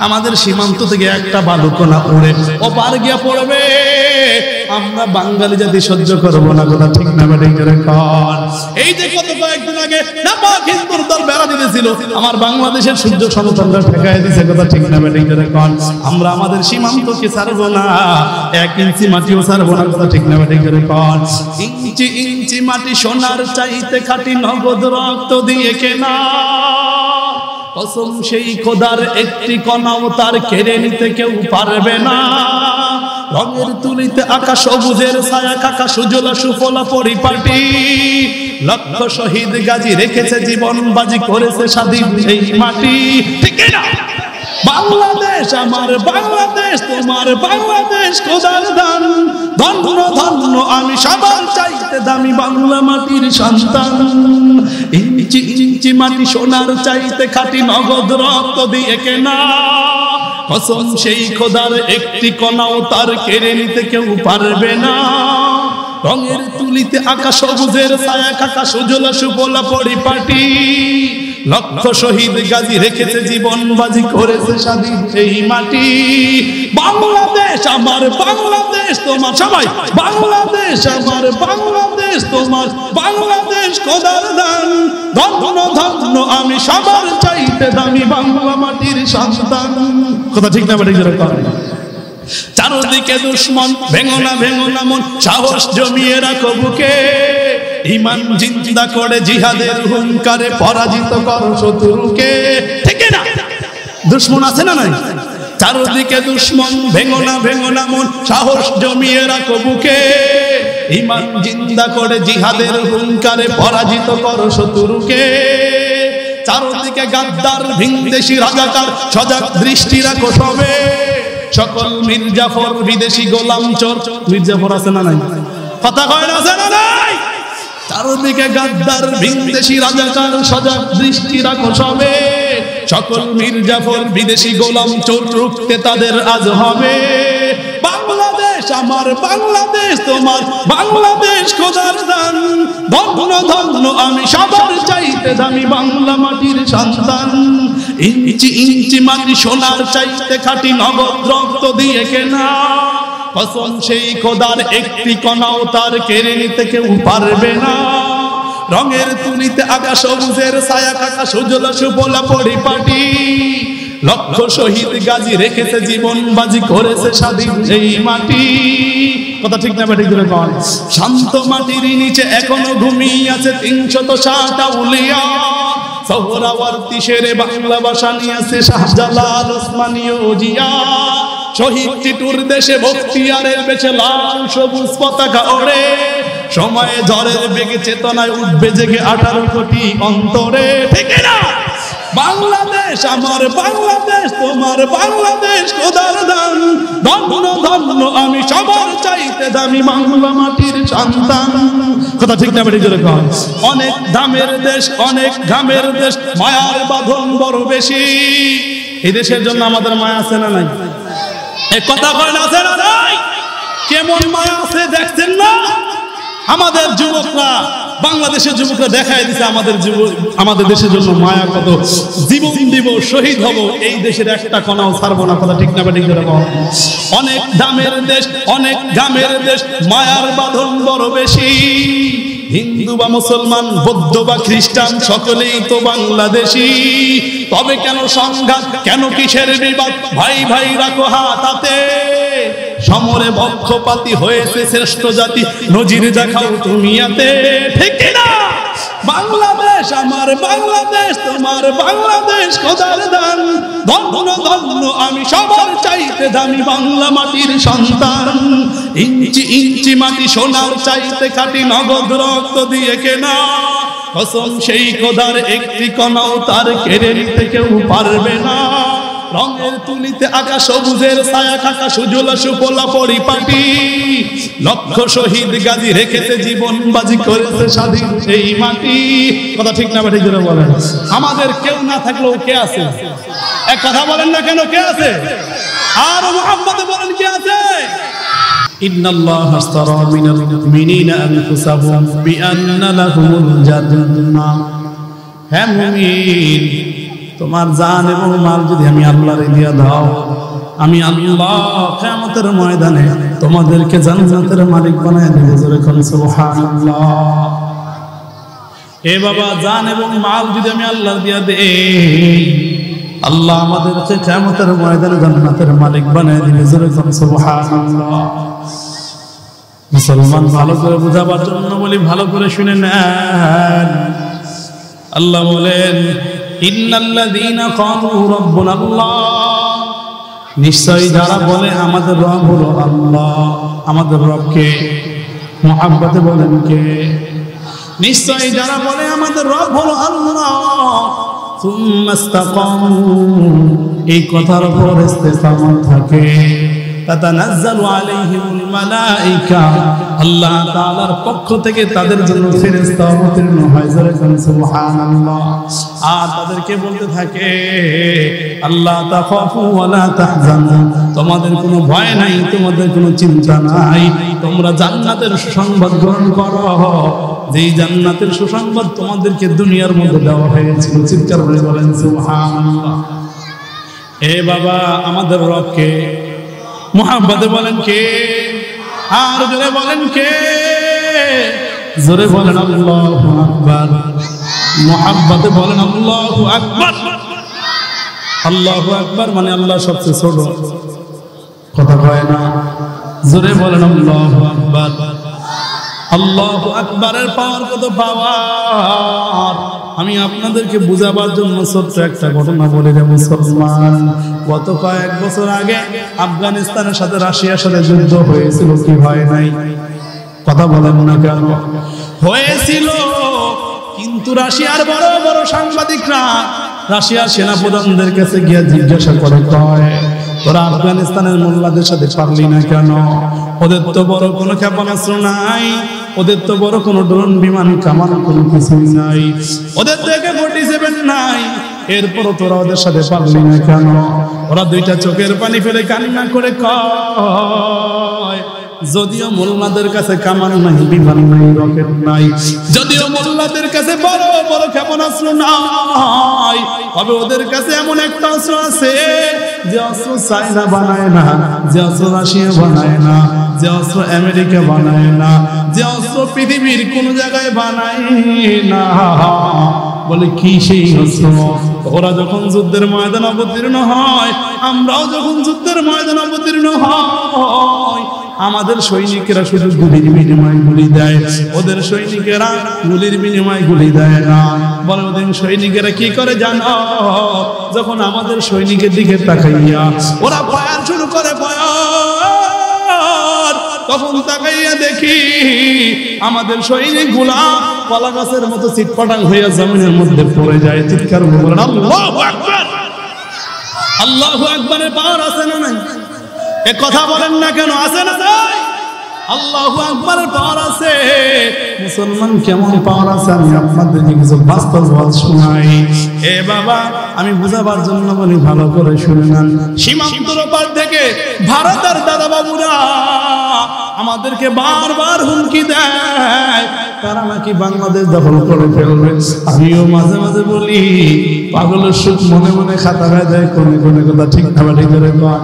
আমাদের সীমান্ত থেকে একটা বালুকণা উড়ে ওপার গিয়া পড়বে, আমরা বাঙালি জাতি সহ্য করবো না। কথা ঠিক না বেঠিক জোরে কন। এই যে গত কয়েকদিন আগে নাপাক হিন্দুর দল বেড়া দিতেছিল, আমার বাংলাদেশের সূর্য সন্তানরা ঠেকায় দিছে। কথা ঠিক না বেঠিক জোরে কন। আমরা আমাদের সীমান্তকে ছাড়বো না, 1 ইঞ্চি মাটিও ছাড়বো না। কথা ঠিক না বেঠিক জোরে কন। ইঞ্চি ইঞ্চি মাটি সোনার চাইতে খাঁটি নগদ রক্ত দিয়ে কেনা, কসম সেই খোদার একটি কণাও তার কেড়ে নিতে কেউ পারবে না। রঙের তুলিতে আকাশ সবুজের ছায়া কাকা সুজলা সুফলা পরিপাটি, লক্ষ শহীদ গাজী রেখেছে জীবন বাজি করেছে স্বাধীন এই মাটি। ঠিক না? বাংলাদেশ আমার বাংলাদেশ, তোমার বাংলাদেশ খোদার দান। ধন্য ধন্য আমি সবার চাইতে দামি বাংলা মাটির সন্তান। ইঞ্চি ইঞ্চি মাটি সোনার চাইতে খাঁটি নগদ রক্ত দিয়ে কেনা, কসম সেই খোদার একটি কণাও তার কেড়ে নিতে কেউ পারবে না। রঙের তুলিতে আকাশ সবুজের ছায়া কাকা সুজলা সুফলা পরিপাটি, লক্ষ শহীদ গাজী রেখেছে জীবন বাজি করেছে স্বাধীন এই মাটি। বাংলাদেশ আমার বাংলাদেশ তোমার, সবাই বাংলাদেশ আমার বাংলাদেশ তোমার বাংলাদেশ খোদার দান। ধন্য ধন্য আমি সবার চাইতে দামি বাংলা মাটির সন্তান। কথা ঠিক না বেঠিক জোরে কন। চারদিকে দুশ্মন, ভেঙো না মন, সাহস জমিয়ে রাখো বুকে। ঈমান জিন্দা করে জিহাদের হুঙ্কারে পরাজিত করো শত্রুকে। ঠিক না? দুশ্মন আছে না নাই? চারদিকে দুশ্মন, ভেঙো না মন, সাহস জমিয়ে রাখো বুকে। ঈমান জিন্দা করে জিহাদের হুঙ্কারে পরাজিত করো শত্রুকে। চারদিকে গাদ্দার ভিনদেশি রাজাকার, সজাগ দৃষ্টি রাখো সবে। সকল মির্জাফর বিদেশি গোলাম চোর, মির্জাফর আছে না নাই? কথা কয় না আছে না নাই? চারদিকে গাদ্দার ভিনদেশি রাজাকার, সজাগ দৃষ্টি রাখো সবে। সকল মির্জাফর বিদেশি গোলাম চোর রুখতে তাদের আজ হবে। বাংলাদেশ আমার বাংলাদেশ তোমার বাংলাদেশ খোদার দান। ধন্য ধন্য আমি সবার চাইতে দামি বাংলা মাটির সন্তান। ইঞ্চি ইঞ্চি মাটি সোনার চাইতে খাঁটি নগদ রক্ত দিয়ে কেনা, কসম সেই খোদার একটি কণাও তার কেড়ে নিতে কেউ পারবে না। রঙের তুলিতে আকাশ সবুজের ছায়া কাকা সুজলা সুফলা পরিপাটি, লক্ষ শহীদ গাজী রেখেছে জীবন বাজি করেছে স্বাধীন এই মাটি। কথা ঠিক না বেঠিক জোরে কন। শান্ত মাটির নিচে এখনো ঘুমিয়ে আছে 360 আউলিয়া। সোহরাওয়ার্দী শেরে বাংলা ভাষা নিয়েছে শাহজালাল ওসমানীয় জিয়া। শহীদ টিটুর দেশে বখতিয়ারের বেশে লাল সবুজ পতাকা ওড়ে। সময়ে ঝড়ের বেগে চেতনায় উঠবে জেগে 18 কোটি অন্তরে। ঠিক না? বাংলাদেশ আমার বাংলাদেশ তোমার বাংলাদেশ খোদার দান। ধন্য ধন্য আমি সবার চাইতে দামি বাংলা মাটির সন্তান। কথা ঠিক না বেঠিক জোরে কন। অনেক দামের দেশ, অনেক ঘামের দেশ, মায়ার বাঁধন বড় বেশি। এই দেশের জন্য আমাদের মায়া আছে না নাই? এই কথা কয় না আছে না নাই? কেমন মায়া আছে দেখছেন না? আমাদের যুবকরা, বাংলাদেশের যুবকরা দেখায় দিছে আমাদের দেশের জন্য মায়া কত। জীবন দিব, শহীদ হব, এই দেশের একটা কণাও ছাড়বো না। কথা ঠিক না বেঠিক জোরে কন। অনেক দামের দেশ, অনেক ঘামের দেশ, মায়ার বাঁধন বড় বেশি। হিন্দু বা মুসলমান, বৌদ্ধ বা খ্রিস্টান, সকলেই তো বাংলাদেশি। তবে কেন সংঘাত, কেন কিসের বিবাদ? ভাই ভাই রাখো হাত হাতে। সমরে পক্ষপাতী হয়েছে শ্রেষ্ঠ জাতি, নজির দেখাও তুমি আতে। ঠিক না? বাংলাদেশ আমার বাংলাদেশ তোমার বাংলাদেশ খোদার দান। ধন্য ধন্য আমি সবার চাইতে দামি বাংলা মাটির সন্তান। ইঞ্চি ইঞ্চি মাটি সোনার চাইতে খাঁটি নগদ রক্ত দিয়ে কেনা, কসম সেই খোদার একটি কণাও তার কেড়ে নিতে কেউ পারবে না। রঙের তুলিতে আকাশ সবুজের ছায়া কাকা সুজলা সুফলা পরিপাটি, লক্ষ শহীদ গাজী রেখেছে জীবন বাজি করেছে স্বাধীন এই মাটি। কথা ঠিক না বেঠিক জোরে বলেন। আমাদের কেউ না থাকলেও কে আছে? এক কথা বলেন না কেন, কে আছে? আর মুহাম্মদ বলেন কে আছে? ইন্নাল্লাহা আশতারা মিনাল মুমিনিনা আনফুসাহুম বিআন্না লাহুমুল জান্নাহ। হে মুমিন, তোমার জান এবং মাল যদি আমি আল্লাহরে দিয়া দাও, আমি আল্লাহ কিয়ামতের ময়দানে তোমাদেরকে জান্নাতের মালিক বানায় দেব। জোরে কোন সুবহানাল্লাহ। এ বাবা, জান এবং মাল যদি আমি আল্লাহ দিয়া দেই, আল্লাহ আমাদেরকে কিয়ামতের ময়দানে জান্নাতের মালিক বানায় দিবে। জোরে কোন সুবহানাল্লাহ। মুসলমান, ভালো করে বুঝাবার জন্য বলি, ভালো করে শুনে নেন। আল্লাহ বলেন, ইন্নাল্লাযীনা ক্বালু রাব্বুনাল্লাহ, নিশ্চয়ই যারা বলে আমাদের রব হলো আল্লাহ। আমাদের রবকে মুহাব্বতে বলেন কে? নিশ্চয়ই যারা বলে আমাদের রব হলো আল্লাহ, সুম্মা ইসতাকামু, এই কথার উপর ইস্তেকামত থাকে, তাতানাজ্জালু আলাইহিমুল মালাইকা, আল্লাহ তাআলার পক্ষ থেকে তাদের জন্য ফেরেশতা অবতীর্ণ হয়। জোরে কোন সুবহানাল্লাহ। আর তাদেরকে বলতে থাকে, আল্লাহ তাখাফু ওয়ালা তাহজানু, তোমাদের কোনো ভয় নাই, তোমাদের কোনো চিন্তা নাই, তোমরা জান্নাতের সুসংবাদ গ্রহণ করো, যেই জান্নাতের সুসংবাদ তোমাদেরকে দুনিয়ার মধ্যে দেওয়া হয়েছিল। চিৎকার করে বলেন সুবহানাল্লাহ। এ বাবা, আমাদের রবকে মুহাব্বতে বলেন কে? আর জোরে বলেন কে? জোরে বলেন আল্লাহু আকবার। মুহাব্বতে বলেন আল্লাহু আকবার। আল্লাহু আকবার মানে আল্লাহ সবচেয়ে ছোট, কথা কয় না। জোরে বলেন আল্লাহু আকবার। আল্লাহু আকবারের পাওয়ার কত পাওয়ার, আমি আপনাদেরকে বুঝাবার জন্য ছোট্ট একটা ঘটনা বলে দেব। মুসলমান, গত কয়েক বছর আগে আফগানিস্তানের সাথে রাশিয়ার সাথে যুদ্ধ হয়েছিল কি হয় নাই? কথা বলেন না কেন? হয়েছিল, কিন্তু রাশিয়ার বড় বড় সাংবাদিকরা রাশিয়ার সেনাপ্রধানদের কাছে গিয়ে জিজ্ঞাসা করে, কয় তোরা আফগানিস্তানের মোল্লাদের সাথে পারলি না কেন? ওদের তো বড় কোনো ক্ষেপণাস্ত্র নাই, ওদের তো বড় কোনো ড্রোন বিমান কামান কোনো কিছুই নাই, ওদের থেকে 47 নাই, এরপরও তোরা ওদের সাথে পারলি না কেন? ওরা দুইটা চোখের পানি ফেলে কান্না করে কয়, যদিও মোল্লাদের কাছে কামান নাই, বিমান নাই, রকেট নাই, যদিও মোল্লাদের কাছে বড় বড় ক্ষেপণাস্ত্র নাই, তবে ওদের কাছে এমন একটা অস্ত্র আছে যে অস্ত্র চায়না বানায় না, যে অস্ত্র রাশিয়া বানায় না, যে অস্ত্র আমেরিকা বানায় না, যে অস্ত্র পৃথিবীর কোন জায়গায় বানায় না। বলে কি সেই অস্ত্র? ওরা যখন যুদ্ধের ময়দান অবতীর্ণ হয়, আমরাও যখন যুদ্ধের ময়দান অবতীর্ণ হয়, আমাদের সৈনিকেরা শুধু গুলির বিনিময়ে গুলি দেয়, ওদের সৈনিকেরা গুলির বিনিময়ে গুলি দেয় না। বলে ওদের সৈনিকেরা কি করে জানো? যখন আমাদের সৈনিকের দিকে তাকাইয়া ওরা ফায়ার শুরু করে, ফায়ার, তখন তাকাইয়া দেখি আমাদের সৈনিকগুলা কলা গাছের মতো চিটপাটাং হইয়া জমিনের মধ্যে পড়ে যায়। চিৎকার বলেন আল্লাহু আকবার। আল্লাহু আকবারের পাওয়ার আছে না নাই? এ কথা বলেন না কেন? আছে না নাই? আল্লাহু আকবারের পাওয়ার আছে। মুসলমান, কেমন পাওয়ার আছে আমি আপনাদেরকে কিছু বাস্তব শোনাই। এ বাবা, আমি বুঝাবার জন্য বলি, ভালো করে শুনে নেন। সীমান্তর পার থেকে ভারতের দাদা বাবুরা আমাদেরকে বারবার হুমকি দেয়, তারা নাকি বাংলাদেশ দখল করে ফেলবে। আমিও মাঝে মাঝে বলি, পাগলের সুখ মনে মনে খাতা হয়ে যায়, কোনে কোনে কথা ঠিক না বাড়ি করে কয়।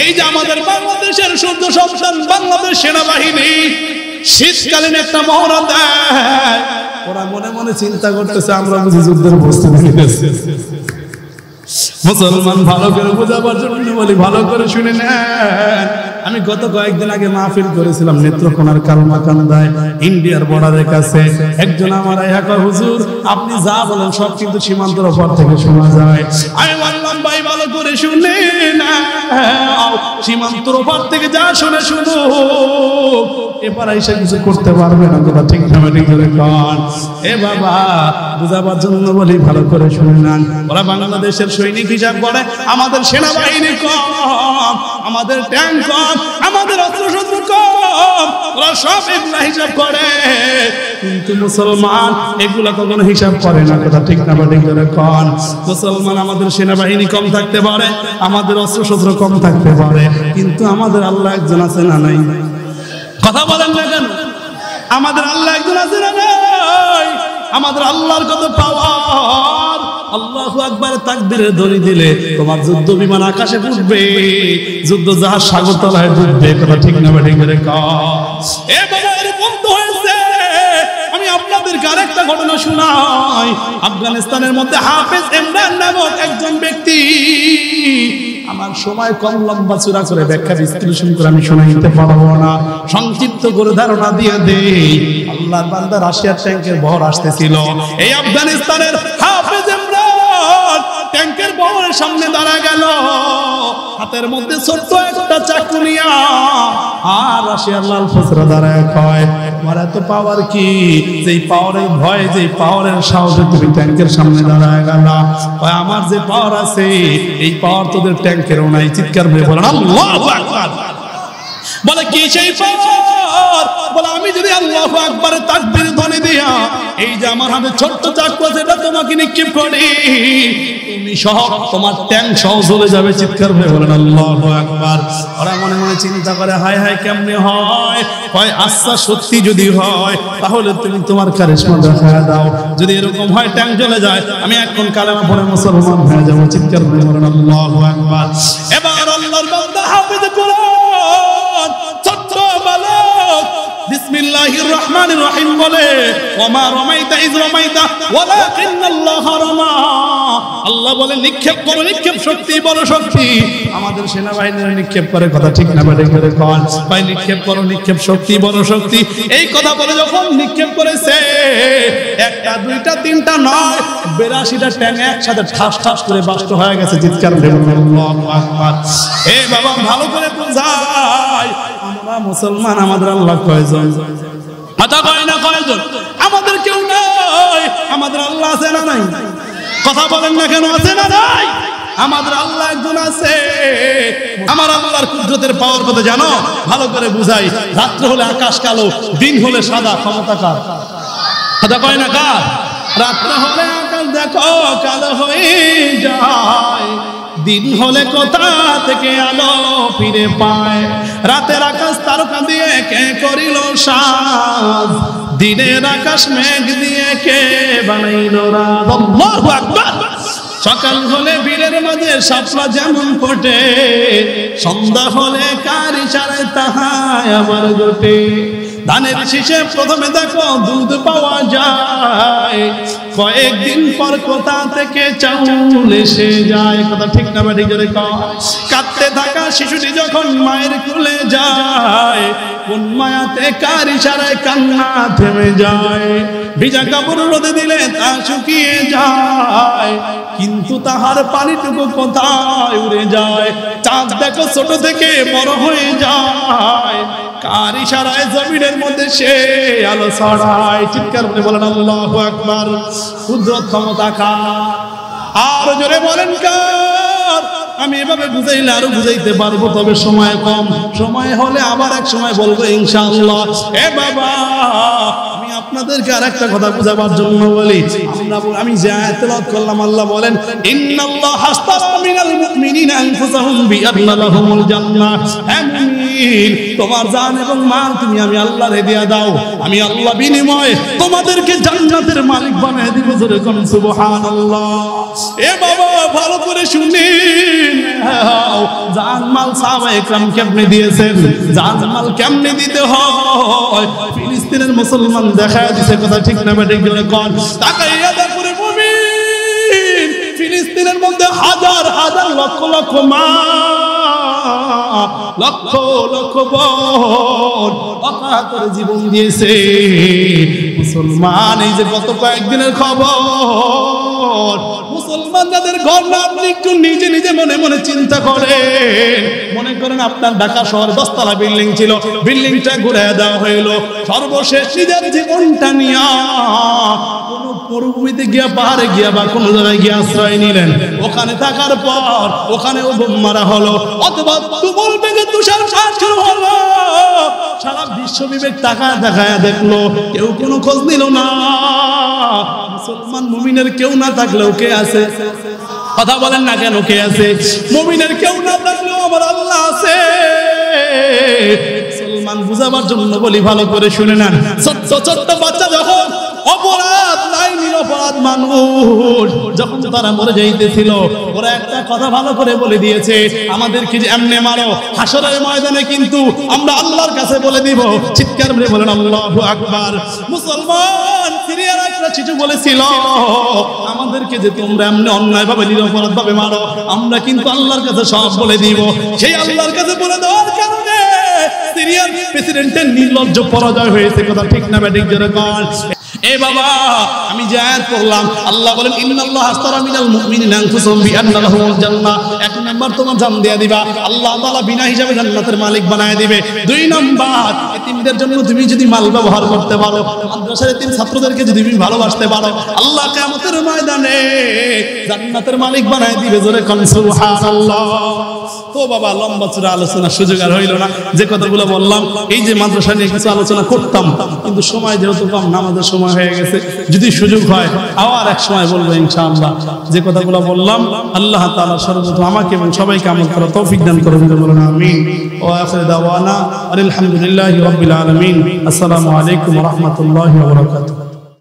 এই যে আমাদের বাংলাদেশের সূর্য সন্তান বাংলাদেশ সেনাবাহিনী শীতকালীন একটা মহড়া দেয়, ওরা মনে মনে চিন্তা করতেছে আমরা বুঝি যুদ্ধের প্রস্তুতি নিতেছি। মুসলমান, ভালো করে বোঝাবার জন্য বলি, ভালো করে শুনে নেন। আমি গত কয়েকদিন আগে মাহফিল করেছিলাম নেত্রকোনার কালমাকান্দায়, ইন্ডিয়ার বর্ডারের কাছে। একজন আমার আইহা কয়, হুজুর আপনি যা বলেন সব কিন্তু সীমান্তের ওপর থেকে শোনা যায়। আমি বললাম, ভাই ভালো করে শুনে না, সীমান্তের ওপর থেকে যা শুনে শুনো, এবার এসে কিছু করতে পারবে না। কথা ঠিক না ঠিক করে কন। এ বাবা, বুঝাবার জন্য বলি, ভালো করে শুনে নেন। ওরা বাংলাদেশের সৈনিক হিসাব করে, আমাদের সেনাবাহিনী কম, আমাদের ট্যাঙ্ক কম, আমাদের অস্ত্রশস্ত্র কম, ওরা সব এগুলা হিসাব করে। কিন্তু মুসলমান এগুলা কখনো হিসাব করে না। কথা ঠিক না ঠিক করে কন। মুসলমান, আমাদের সেনাবাহিনী কম থাকতে পারে, আমাদের অস্ত্রশস্ত্র কম থাকতে পারে, কিন্তু আমাদের আল্লাহ একজন আছে না নাই? কথা বলেন না কেন? আমাদের আল্লাহ একজন আছে না নাই? আমাদের আল্লাহর কত পাওয়ার, আল্লাহু আকবার তাকবীরের ধ্বনি দিলে তোমার যুদ্ধ বিমান আকাশে উঠবে, যুদ্ধ জাহাজ সাগর তলায় ডুববে। কথা ঠিক না বেঠিক করে এ বাবা এরকম তো হয়েছে। আমি আপনাদেরকে আরেকটা ঘটনা শোনাই। আফগানিস্তানের মধ্যে হাফেজ ইমরান নামক একজন ব্যক্তি, আমার সময় কম, লম্বা চূড়া করে ব্যাখ্যা বিশ্লেষণ করে আমি শোনাইতে পারবো না, সংক্ষিপ্ত করে ধারণা দিয়ে দেই। আল্লাহর বান্দা রাশিয়ার ট্যাঙ্কের বহর আসতেছিল। এই আফগানিস্তানের হাফেজ ইমরান ট্যাঙ্কের বহরের সামনে দাঁড়া গেল, হাতের মধ্যে ছোট্ট একটা চাকু নিয়া। আর রাশিয়ার লাল ফসরা দাঁড়ায় কয়, তোমার এত পাওয়ার কি, যেই পাওয়ারের ভয়, যেই পাওয়ারের সাহসে তুমি ট্যাঙ্কের সামনে দাঁড়ায় গেলা? কয় আমার যে পাওয়ার আছে এই পাওয়ার তোদের ট্যাঙ্কেরও নাই। চিৎকার করে বলেন আল্লাহু আকবার। বলে কি সেই পাওয়ার? বলে আমি যদি আল্লাহু আকবারের তাকবীর ধ্বনি দিয়া এই যে আমার হাতে ছোট্ট চাকু আছে এটা তোমাকে নিক্ষেপ করি, তুমি সহ তোমার ট্যাঙ্ক সহ চলে যাবে। চিৎকার করে বলেন আল্লাহু আকবার। ওরা মনে মনে চিন্তা করে, হায় হায় কেমনে হয়? হয় আচ্ছা সত্যি যদি হয় তাহলে তুমি তোমার কারিশমা দেখায় দাও, যদি এরকম হয় ট্যাঙ্ক চলে যায় আমি এখন কালেমা পড়ে মুসলমান হয়ে যাবো। চিৎকার করে বলেন আল্লাহু আকবার। এবার আল্লাহর বান্দা হাফেজ কোরআন ছোট্ট বালক বিসমিল্লাহির রহমানির রহিম বলে, ওমা রমাইতা ইজ রমাইতা ওয়ালাকিন্নাল্লাহ রামা। আল্লাহ বলে নিক্ষেপ করো, নিক্ষেপ শক্তি বড় শক্তি। আমাদের সেনাবাহিনীরা নিক্ষেপ করে, কথা ঠিক না বেঠিক করে কোন ভাই? নিক্ষেপ করো, নিক্ষেপ শক্তি বড় শক্তি। এই কথা বলে যখন নিক্ষেপ করেছে, একটা দুইটা তিনটা নয় 82টা ট্যাঙ্ক একসাথে ঠাস ঠাস করে বাস্ট হয়ে গেছে। চিৎকার করে আল্লাহু আকবার। এ বাবা ভালো করে বুঝাই, আমরা মুসলমান, আমাদের আল্লাহ কয়জন? কথা কয় না কয়জন? আমাদের কেউ নাই, আমাদের আল্লাহ আছে না নাই? কথা বলেন না কেন? আছে না নাই? আমাদের আল্লাহ একজন আছে। আমার আল্লাহর কুদরতের পাওয়ার কথা জানো? ভালো করে বুঝাই। রাত্র হলে আকাশ কালো, দিন হলে সাদা। ক্ষমতা কার? কথা কয় না কার? রাত্র হলে আকাশ দেখো কালো হয়ে যায়, দিন হলে কোথা থেকে আলো ফিরে পায়? রাতের আকাশ তারকা দিয়ে কে করিল সাজ, দিনের আকাশ মেঘ দিয়ে কে বানাইল রাত। আল্লাহু আকবার। সকাল হলে বীরের মাঝে শাপলা যেমন ফোটে, সন্ধ্যা হলে কার ইশারায় তাহাই আবার ঘটে। ধানের শীষে প্রথমে দেখো দুধ পাওয়া যায়, কয়েকদিন পর কোথা থেকে চাউল এসে যায়। কথা ঠিক না বেঠিক করে কয়? কাঁদতে থাকা শিশুটি যখন মায়ের কোলে যায়, কোন মায়াতে কার ইশারায় কান্না থেমে যায়। ভিজা কাপড় রোদে দিলে তা শুকিয়ে যায়, কিন্তু তাহার পানিটুকু কোথায় উড়ে যায়। চাঁদ দেখো ছোট থেকে বড় হয়ে যায়, কার ইশারায় জমিনের মধ্যে সে আলো ছড়ায়। চিৎকার করে বলেন আল্লাহু আকবার। কুদরত ক্ষমতা কার? আর জোরে বলেন কার? আমি এভাবে বুঝাইলে আরো বুঝাইতে পারবো, তবে সময় কম। সময় হলে আবার এক সময় বলবো ইনশাআল্লাহ। এ বাবা আমি আপনাদেরকে আরেকটা কথা বুঝাবার জন্য বলি। আমি যে আয়াত তেলাওয়াত করলাম, আল্লাহ বলেন ইন্নাল্লাহ হাসতারা মিনাল মুমিনিনা আনফুসাহুম বিআন্না লাহুমুল জান্নাহ। হে মুমিন, তোমার জান এবং মাল তুমি আমি আল্লাহরে দিয়া দাও, আমি আল্লাহ বিনিময়ে তোমাদেরকে জান্নাতের মালিক বানায় দিব। জোরে কোন সুবহানাল্লাহ। এ বাবা ভালো করে শুনেন, জান মাল সাহাবায়ে কেরাম কেমনে দিয়েছেন, জান মাল কেমনে দিতে হয় ফিলিস্তিনের মুসলমান দেখায় দিতে। কথা ঠিক না বেঠিক করে কোন? তাকাইয়া দেখো রে মুমিন, ফিলিস্তিনের মধ্যে হাজার হাজার লক্ষ লক্ষ মা, লক্ষ লক্ষ বোন অকাতরে জীবন দিয়েছে। মুসলমান এই যে গত কয়েকদিনের খবর, মুসলমান যাদের ঘর না, আপনি একটু নিজে নিজে মনে মনে চিন্তা করেন। মনে করেন আপনার ঢাকা শহরে 10 তলা বিল্ডিং ছিল, বিল্ডিংটা ঘুরে দেওয়া হইলো। সর্বশেষ নিজের জীবনটা নিয়া কোন মরুভূমিতে গিয়া, পাহাড়ে গিয়া বা কোন জায়গায় গিয়া আশ্রয় নিলেন। ওখানে থাকার পর ওখানেও বোম মারা হলো, অথবা তুমুল বেগে তুষারপাত শুরু হলো। সারা বিশ্ব বিবেক তাকায় দেখায় দেখলো, কেউ কোনো খোঁজ নিল না। মুসলমান মুমিনের কেউ না থাকলেও কে আছে? কথা বলেন না কেন? কে আছে? মুমিনের কেউ না থাকলেও আমার আল্লাহ আছে। মুসলমান বুঝাবার জন্য বলি, ভালো করে শুনে নেন। ছোট্ট ছোট্ট বাচ্চা যখন অপরাধ নাই নিরপরাধ মুরাদ মানুষ যখন তারা মরে যাইতেছিল ওরা একটা কথা ভালো করে বলে দিয়েছে, আমাদেরকে যে এমনে মারো হাসরের ময়দানে কিন্তু আমরা আল্লাহর কাছে বলে দিব। চিৎকার করে বলেন আল্লাহু আকবার। মুসলমান সিরিয়ার একটা চিঠি বলেছিল, আমাদেরকে যে তোমরা এমনি অন্যায়ভাবে নিরপরাধ ভাবে মারো, আমরা কিন্তু আল্লাহর কাছে সব বলে দিব। সেই আল্লাহর কাছে বলে দেওয়ার কারণে সিরিয়ার প্রেসিডেন্টের নির্লজ্জ পরাজয় হয়েছে। কথা ঠিক না ব্যাটিক জোরে কর। এ বাবা, আমি যে আয়াত পড়লাম, আল্লাহ বলেন ইন্নাল্লাহ আশতারা মিনাল মুমিনিনা আনফুসাহুম বিআন্না লাহুমুল জান্নাহ। এক নাম্বার তোমার জান দিয়ে দিবা, আল্লাহ তাআলা বিনা হিসাবে জান্নাতের মালিক বানায় দিবে। দুই নাম্বার, এতিমদের জন্য তুমি যদি মাল ব্যবহার করতে পারো, মাদ্রাসার এতিম ছাত্রদেরকে যদি তুমি ভালোবাসতে পারো, আল্লাহ কিয়ামতের ময়দানে জান্নাতের মালিক বানায় দিবে। জোরে কোন সুবহানাল্লাহ। তো বাবা, লম্বা চূড়া আলোচনার সুযোগ আর হইল না। যে কথাগুলো বললাম, এই যে মাদ্রাসা নিয়ে কিছু আলোচনা করতাম, কিন্তু সময় যেহেতু কম, নামাজের সময় হয়ে গেছে, যদি সুযোগ হয় আবার এক সময় বলবো ইনশাআল্লাহ। যে কথাগুলো বললাম, আল্লাহ তাআলা সর্বপ্রথম আমাকে এবং সবাইকে আমল করার তৌফিক দান করুন, বলুন আমিন। ওয়া আখিরু দাওয়ানা আলহামদুলিল্লাহি রাব্বিল আলামিন। আসসালামু আলাইকুম ওয়া রাহমাতুল্লাহি ওয়া বারাকাতুহু।